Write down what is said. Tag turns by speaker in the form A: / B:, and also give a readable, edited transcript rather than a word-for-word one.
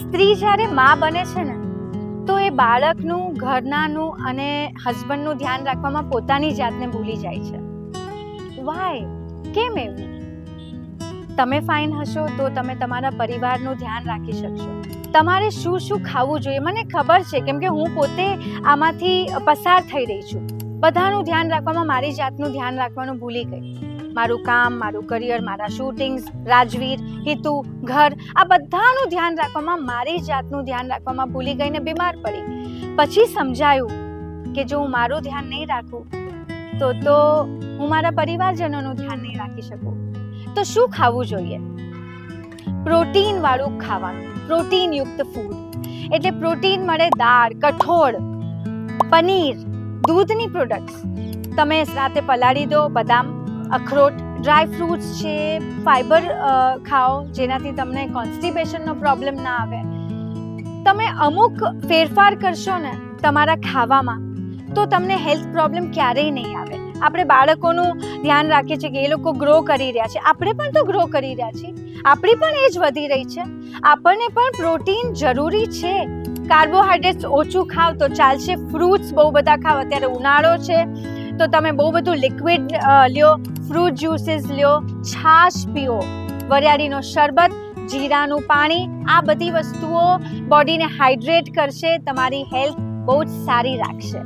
A: સ્ત્રી જ્યારે માં બને છે ને તો એ બાળકનું, ઘરનાનું અને હસબન્ડનું ધ્યાન રાખવામાં પોતાની જાતને ભૂલી જાય છે. વાય? કેમ એવું? તમે ફાઇન હશો તો તમે તમારા પરિવારનું ધ્યાન રાખી શકશો. તમારે શું શું ખાવું જોઈએ મને ખબર છે, કેમ કે હું પોતે આમાંથી પસાર થઈ રહી છું. બધાનું ધ્યાન રાખવામાં મારી જાતનું ધ્યાન રાખવાનું ભૂલી ગઈ. મારું કામ, મારું કરિયર, મારા શૂટિંગ્સ, રાજવીર, હિતુ, ઘર, આ બધાનું ધ્યાન રાખવામાં, મારી જાતનું ધ્યાન રાખવામાં ભૂલી ગઈને બીમાર પડી. પછી સમજાયું કે જો હું મારું ધ્યાન નહીં રાખું તો હું મારા પરિવારજનોનું ધ્યાન નહીં રાખી શકું. તો શું ખાવું જોઈએ? પ્રોટીન વાળું ખાવાનું, પ્રોટીન યુક્ત ફૂડ. એટલે પ્રોટીન મળે દાળ, કઠોળ, પનીર, દૂધની પ્રોડક્ટ્સ. તમે રાતે પલાળી દો, બદામ, અખરોટ, ડ્રાય ફ્રૂટ્સ છે, ફાઈબર ખાઓ જેનાથી તમને કોન્સ્ટિપેશનનો પ્રોબ્લેમ ના આવે. તમે અમુક ફેરફાર કરશો ને તમારા ખાવામાં તો તમને હેલ્થ પ્રોબ્લેમ ક્યારેય નહીં આવે. આપણે બાળકોનું ધ્યાન રાખીએ છીએ કે એ લોકો ગ્રો કરી રહ્યા છે, આપણે પણ તો ગ્રો કરી રહ્યા છીએ, આપણી પણ એજ વધી રહી છે, આપણને પણ પ્રોટીન જરૂરી છે. કાર્બોહાઈડ્રેટ્સ ઓછું ખાવ તો ચાલશે, ફ્રૂટ્સ બહુ બધા ખાવ. અત્યારે ઉનાળો છે તો તમે બહુ બધું લિક્વિડ લ્યો, ફ્રૂટ જ્યુસીસ લ્યો, છાશ પીઓ, વરિયાળીનો શરબત, જીરાનું પાણી. આ બધી વસ્તુઓ બોડીને હાઇડ્રેટ કરશે, તમારી હેલ્થ બહુ જ સારી રાખશે.